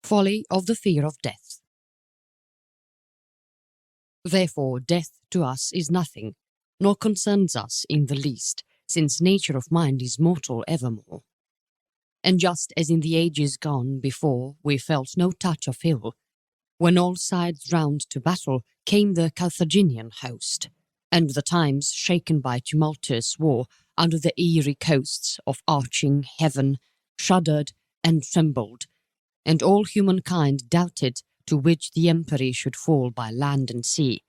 Folly of the fear of death. Therefore death to us is nothing, nor concerns us in the least, since nature of mind is mortal evermore. And just as in the ages gone before we felt no touch of ill, when all sides round to battle came the Carthaginian host, and the times shaken by tumultuous war under the eerie coasts of arching heaven shuddered and trembled, and all humankind doubted to which the empery should fall by land and sea.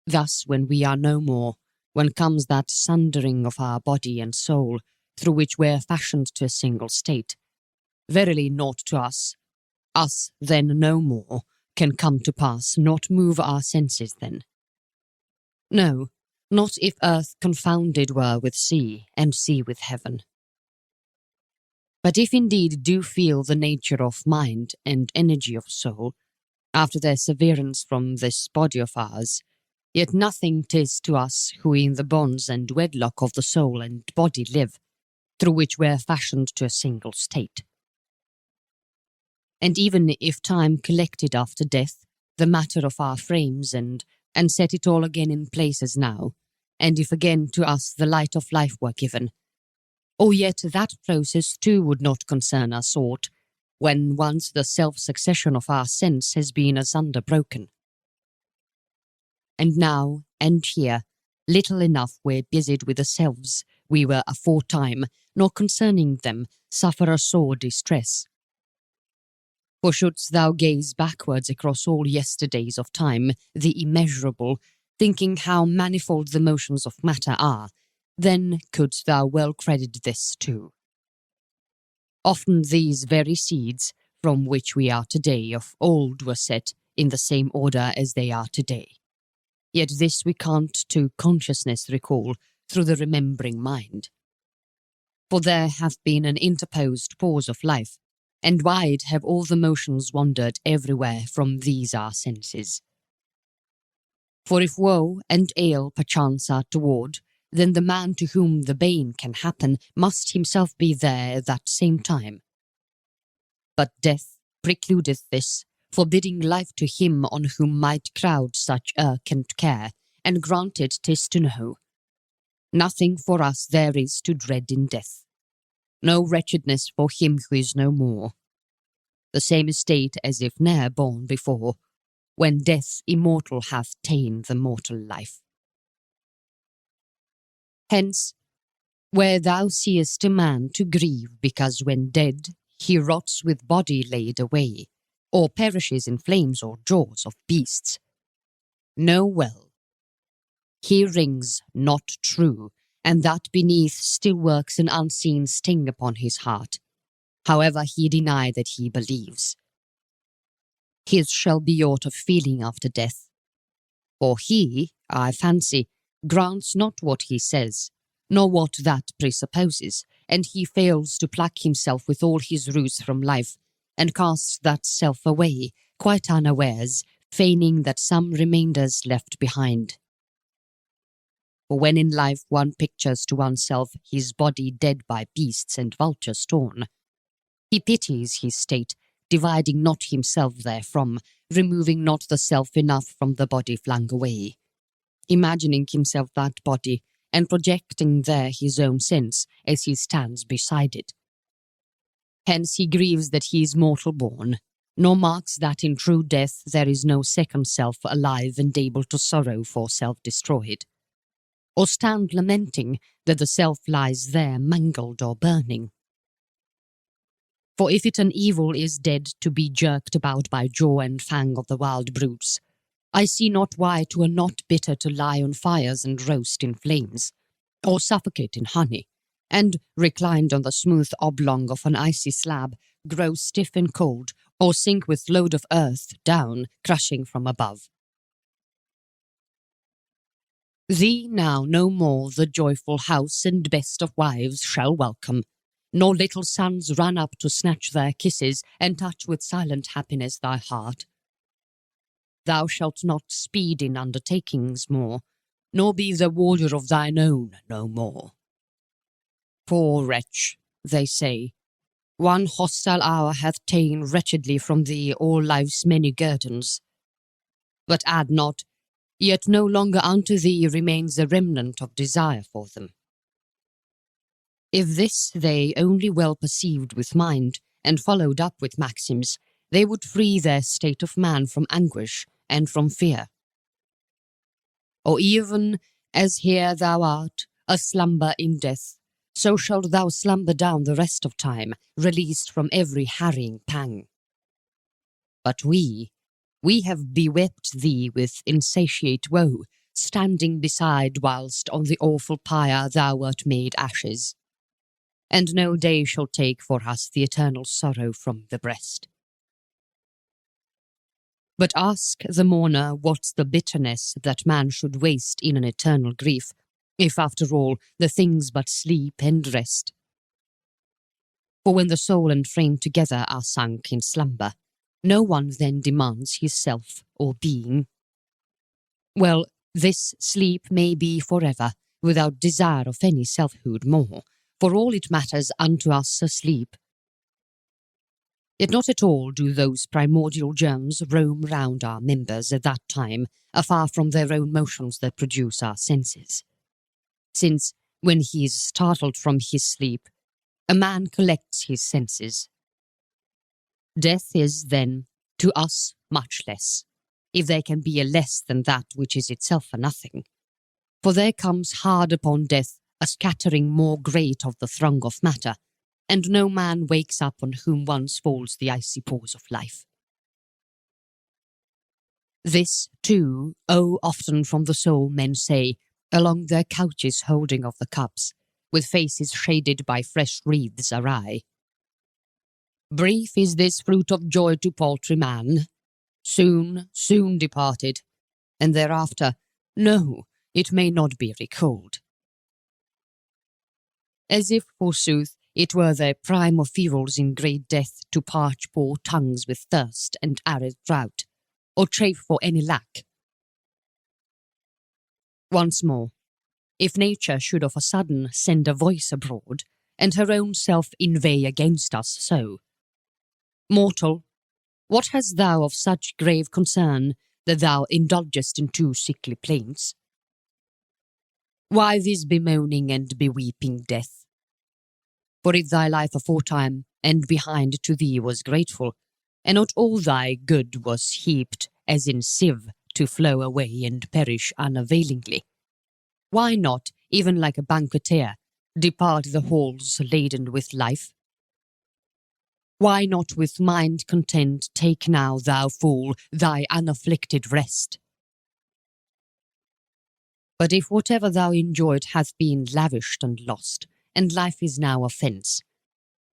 Thus when we are no more, when comes that sundering of our body and soul, through which we're fashioned to a single state, verily naught to us then no more, can come to pass, not move our senses then. No, not if earth confounded were with sea, and sea with heaven. But if indeed do feel the nature of mind and energy of soul, after their severance from this body of ours, yet nothing 'tis to us who in the bonds and wedlock of the soul and body live, through which we're fashioned to a single state. And even if time collected after death the matter of our frames and set it all again in place as now, and if again to us the light of life were given, yet that process too would not concern us aught, when once the self-succession of our sense has been asunder broken. And now, and here, little enough we're busied with the selves we were aforetime, nor concerning them suffer a sore distress. For shouldst thou gaze backwards across all yesterdays of time, the immeasurable, thinking how manifold the motions of matter are, then couldst thou well credit this too. Often these very seeds, from which we are today, of old were set in the same order as they are today. Yet this we can't to consciousness recall through the remembering mind. For there hath been an interposed pause of life, and wide have all the motions wandered everywhere from these our senses. For if woe and ail perchance are toward, then the man to whom the bane can happen must himself be there at that same time. But death precludeth this, forbidding life to him on whom might crowd such irk and care, and granted 'tis to know. Nothing for us there is to dread in death, no wretchedness for him who is no more. The same estate as if ne'er born before, when death immortal hath ta'en the mortal life. Hence, where thou seest a man to grieve because when dead he rots with body laid away, or perishes in flames or jaws of beasts, know well, he rings not true, and that beneath still works an unseen sting upon his heart, however he deny that he believes. His shall be aught of feeling after death, for he, I fancy, grants not what he says, nor what that presupposes, and he fails to pluck himself with all his ruse from life, and casts that self away, quite unawares, feigning that some remainder's left behind. For when in life one pictures to oneself his body dead by beasts and vultures torn, he pities his state, dividing not himself therefrom, removing not the self enough from the body flung away, imagining himself that body, and projecting there his own sense as he stands beside it. Hence he grieves that he is mortal born, nor marks that in true death there is no second self alive and able to sorrow for self destroyed, or stand lamenting that the self lies there mangled or burning. For if it an evil is dead to be jerked about by jaw and fang of the wild brutes, I see not why 'twere not bitter to lie on fires and roast in flames, or suffocate in honey, and, reclined on the smooth oblong of an icy slab, grow stiff and cold, or sink with load of earth down, crushing from above. Thee now no more the joyful house and best of wives shall welcome, nor little sons run up to snatch their kisses and touch with silent happiness thy heart. Thou shalt not speed in undertakings more, nor be the warder of thine own no more. Poor wretch, they say, One hostile hour hath ta'en wretchedly from thee all life's many guerdons. But add not, yet no longer unto thee remains a remnant of desire for them. If this they only well perceived with mind, and followed up with maxims, they would free their state of man from anguish and from fear. Or even as here thou art, a slumber in death, so shalt thou slumber down the rest of time, released from every harrying pang. But we have bewept thee with insatiate woe, standing beside whilst on the awful pyre thou wert made ashes. And no day shall take for us the eternal sorrow from the breast. But ask the mourner what's the bitterness that man should waste in an eternal grief, if after all the things but sleep and rest. For when the soul and frame together are sunk in slumber, no one then demands his self or being. Well, this sleep may be forever, without desire of any selfhood more, for all it matters unto us asleep. Yet not at all do those primordial germs roam round our members at that time, afar from their own motions that produce our senses. Since, when he is startled from his sleep, a man collects his senses. Death is, then, to us much less, if there can be a less than that which is itself a nothing. For there comes hard upon death a scattering more great of the throng of matter, and no man wakes up on whom once falls the icy pause of life. This, too, often from the soul men say, along their couches holding of the cups, with faces shaded by fresh wreaths awry. Brief is this fruit of joy to paltry man, soon departed, and thereafter, no, it may not be recalled. As if, forsooth, it were their prime of evils in great death to parch poor tongues with thirst and arid drought, or chafe for any lack. Once more, if nature should of a sudden send a voice abroad, and her own self inveigh against us so, mortal, what hast thou of such grave concern that thou indulgest in too sickly plaints? Why this bemoaning and beweeping death? For if thy life aforetime and behind to thee was grateful, and not all thy good was heaped as in sieve to flow away and perish unavailingly, why not, even like a banqueteer, depart the halls laden with life? Why not with mind content take now, thou fool, thy unafflicted rest? But if whatever thou enjoyed hath been lavished and lost, and life is now a fence,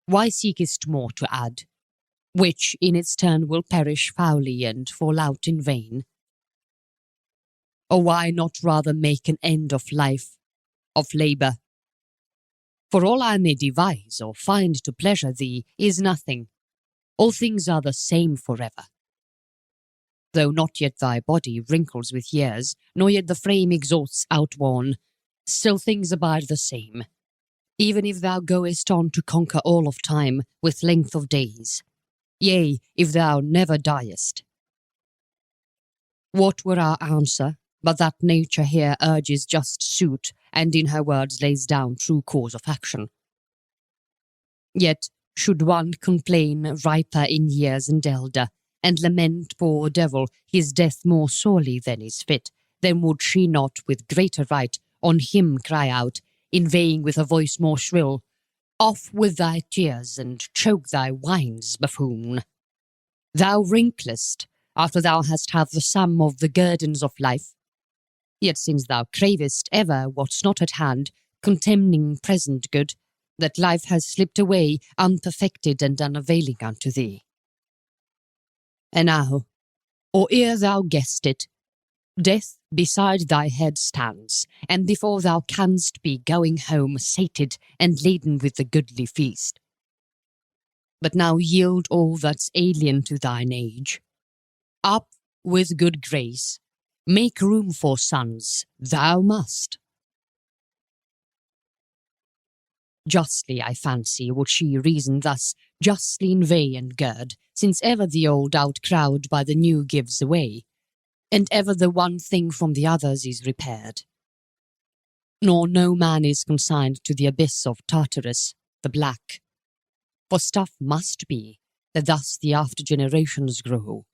why seekest more to add, which in its turn will perish foully and fall out in vain? Or why not rather make an end of life, of labour? For all I may devise or find to pleasure thee is nothing. All things are the same forever. Though not yet thy body wrinkles with years, nor yet the frame exhausts outworn, still things abide the same, even if thou goest on to conquer all of time with length of days, yea, if thou never diest. What were our answer, but that nature here urges just suit, and in her words lays down true cause of action? Yet, should one complain riper in years and elder, and lament, poor devil, his death more sorely than is fit, then would she not with greater right on him cry out, inveighing with a voice more shrill, "Off with thy tears, and choke thy whines, buffoon! Thou wrinklest, after thou hast had the sum of the guerdons of life. Yet since thou cravest ever what's not at hand, contemning present good, that life has slipped away unperfected and unavailing unto thee. And now, or ere thou guessed it, death beside thy head stands, and before thou canst be going home sated and laden with the goodly feast. But now yield all that's alien to thine age. Up with good grace, make room for sons, thou must. Justly, I fancy, would she reason thus, justly inveigh and gird, since ever the old outcrowd by the new gives away, and ever the one thing from the others is repaired. Nor no man is consigned to the abyss of Tartarus, the black, for stuff must be, that thus the after generations grow,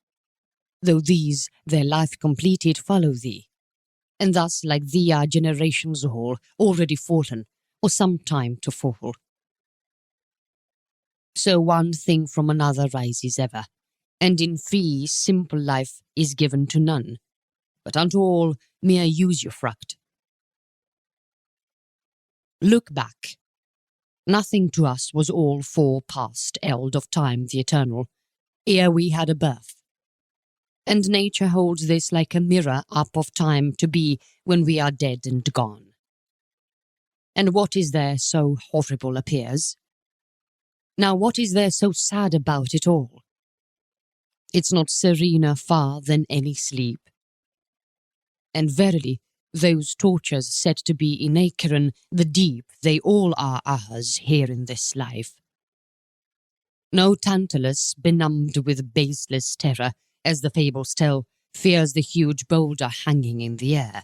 though these, their life completed, follow thee, and thus like thee are generations all, already fallen, or some time to fall. So one thing from another rises ever, and in free, simple life is given to none, but unto all mere usufruct. Look back. Nothing to us was all fore past eld of time the eternal, ere we had a birth. And nature holds this like a mirror up of time to be when we are dead and gone. And what is there so horrible appears? Now what is there so sad about it all? It's not serener far than any sleep. And verily, those tortures said to be in Acheron, the deep, they all are ours here in this life. No Tantalus, benumbed with baseless terror, as the fables tell, fears the huge boulder hanging in the air.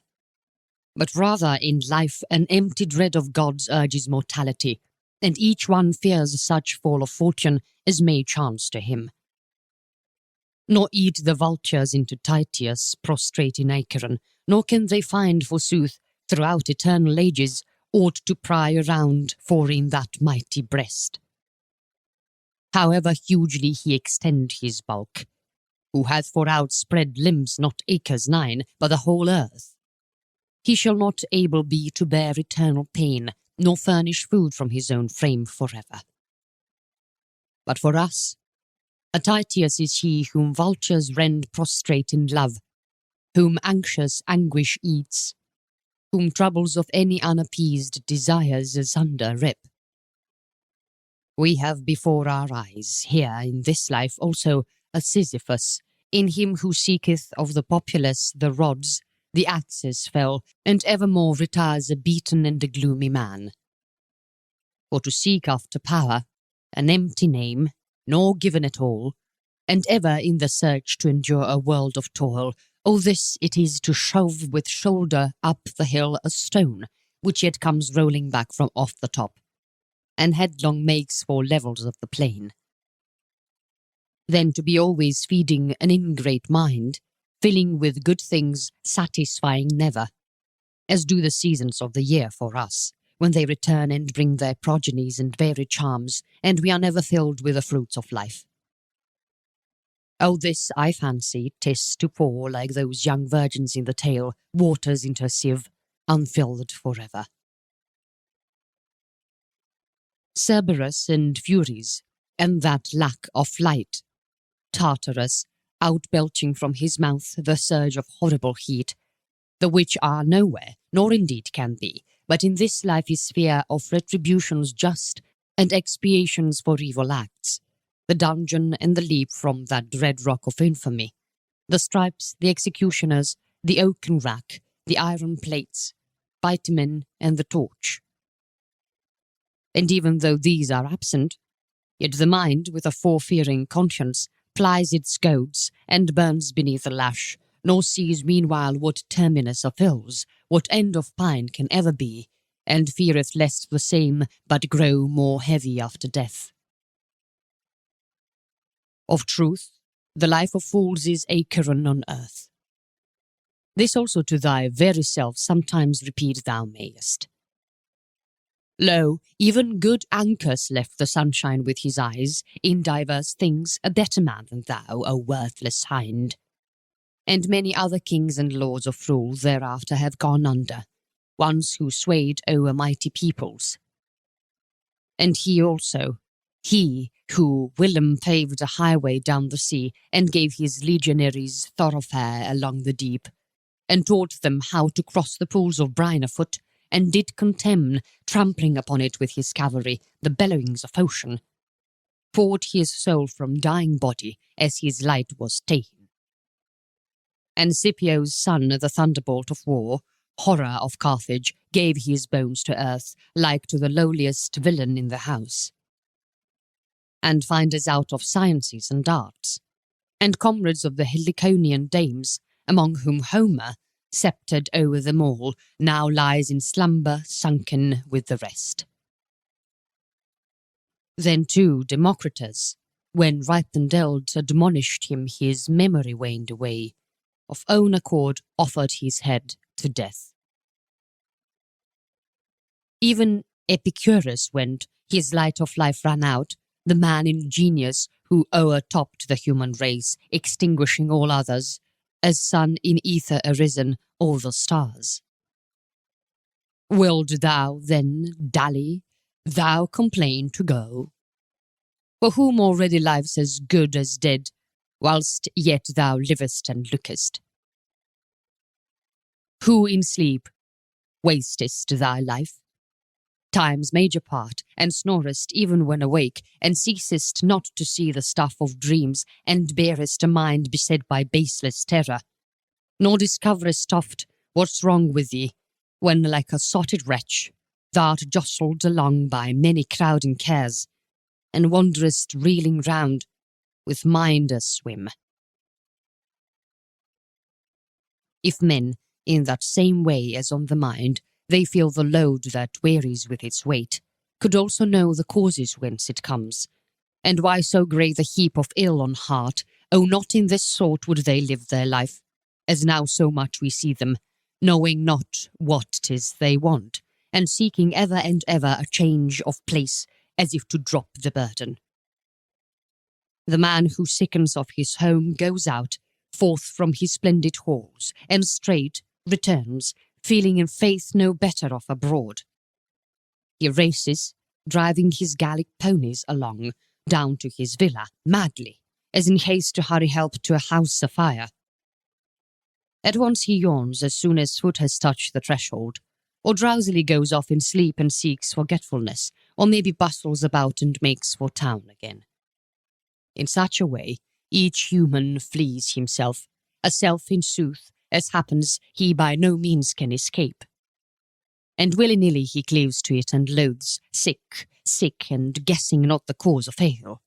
But rather in life an empty dread of gods urges mortality, and each one fears such fall of fortune as may chance to him. Nor eat the vultures into Tityus, prostrate in Acheron, nor can they find, forsooth, throughout eternal ages, aught to pry around for in that mighty breast. However hugely he extend his bulk, who hath for outspread limbs not acres 9, but the whole earth, he shall not able be to bear eternal pain, nor furnish food from his own frame forever. But for us, a Tityus is he whom vultures rend prostrate in love, whom anxious anguish eats, whom troubles of any unappeased desires asunder rip. We have before our eyes, here in this life also, a Sisyphus, in him who seeketh of the populace the rods, the axes fell, and evermore retires a beaten and a gloomy man. For to seek after power, an empty name, nor given at all, and ever in the search to endure a world of toil, oh this it is to shove with shoulder up the hill a stone, which yet comes rolling back from off the top, and headlong makes for levels of the plain. Then to be always feeding an ingrate mind, filling with good things, satisfying never, as do the seasons of the year for us, when they return and bring their progenies and varied charms, and we are never filled with the fruits of life. Oh, this, I fancy, 'tis to pour, like those young virgins in the tale, waters into a sieve, unfilled forever. Cerberus and Furies, and that lack of light, Tartarus, outbelching from his mouth the surge of horrible heat, the which are nowhere, nor indeed can be, but in this life is sphere of retributions just, and expiations for evil acts, the dungeon and the leap from that dread rock of infamy, the stripes, the executioners, the oaken rack, the iron plates, bitumen, and the torch. And even though these are absent, yet the mind, with a forefearing conscience, plies its goads and burns beneath the lash, nor sees meanwhile what terminus of ills, what end of pine can ever be, and feareth lest the same but grow more heavy after death. Of truth, the life of fools is Acheron on earth. This also to thy very self sometimes repeat thou mayest. Lo, even good Ancus left the sunshine with his eyes, in divers things a better man than thou, O worthless hind. And many other kings and lords of rule thereafter have gone under, ones who swayed o'er mighty peoples. And he also, he who whilom paved a highway down the sea, and gave his legionaries thoroughfare along the deep, and taught them how to cross the pools of brine afoot, and did contemn, trampling upon it with his cavalry, the bellowings of ocean, poured his soul from dying body as his light was ta'en. And Scipio's son, the thunderbolt of war, horror of Carthage, gave his bones to earth, like to the lowliest villain in the house. and finders out of sciences and arts, and comrades of the Heliconian dames, among whom Homer, sceptred o'er them all, now lies in slumber sunken with the rest. Then too Democritus, when ripened eld admonished him his memory waned away, of own accord offered his head to death. Even Epicurus, when his light of life ran out, the man in genius who o'ertopped the human race, extinguishing all others, as sun in ether arisen all the stars. Wilt thou then dally, thou complain to go? For whom already life's as good as dead, whilst yet thou livest and lookest? Who in sleep wastest thy life? Time's major part, and snorest even when awake, and ceasest not to see the stuff of dreams, and bearest a mind beset by baseless terror, nor discoverest oft what's wrong with thee, when like a sotted wretch thou'rt jostled along by many crowding cares, and wanderest reeling round with mind aswim. If men, in that same way as on the mind, they feel the load that wearies with its weight, could also know the causes whence it comes, and why so great the heap of ill on heart, not in this sort would they live their life, as now so much we see them, knowing not what 'tis they want, and seeking ever and ever a change of place, as if to drop the burden. The man who sickens of his home goes out, forth from his splendid halls, and straight returns, feeling in faith no better off abroad. He races, driving his Gallic ponies along, down to his villa, madly, as in haste to hurry help to a house afire. At once he yawns as soon as foot has touched the threshold, or drowsily goes off in sleep and seeks forgetfulness, or maybe bustles about and makes for town again. In such a way, each human flees himself, a self in sooth, as happens he by no means can escape. And willy-nilly he cleaves to it and loathes, sick, and guessing not the cause of ail.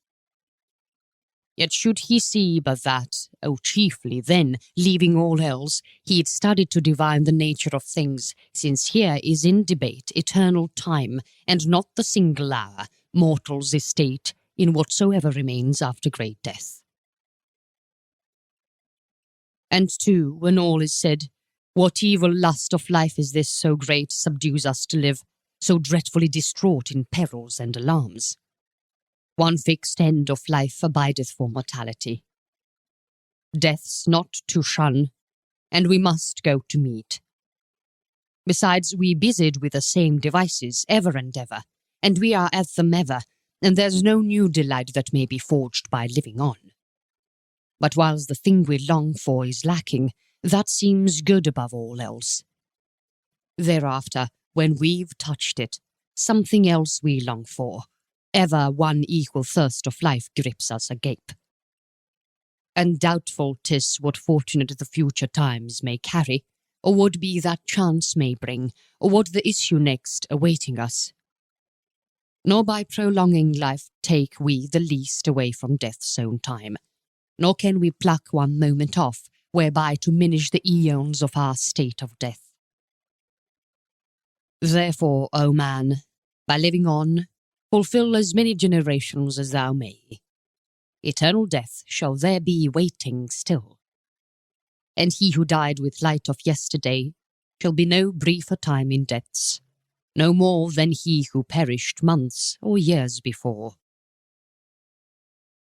Yet should he see but that, chiefly then, leaving all else, he'd studied to divine the nature of things, since here is in debate eternal time, and not the single hour, mortal's estate, in whatsoever remains after great death. And too, when all is said, what evil lust of life is this so great subdues us to live, so dreadfully distraught in perils and alarms? One fixed end of life abideth for mortality. Death's not to shun, and we must go to meet. Besides, we busied with the same devices ever and ever, and we are at them ever, and there's no new delight that may be forged by living on. But whilst the thing we long for is lacking, that seems good above all else. Thereafter, when we've touched it, something else we long for, ever one equal thirst of life grips us agape. And doubtful 'tis what fortunate the future times may carry, or what be that chance may bring, or what the issue next awaiting us. Nor by prolonging life take we the least away from death's own time, nor can we pluck one moment off, whereby to minish the eons of our state of death. Therefore, O man, by living on, fulfill as many generations as thou may. Eternal death shall there be waiting still. And he who died with light of yesterday shall be no briefer time in deaths, no more than he who perished months or years before.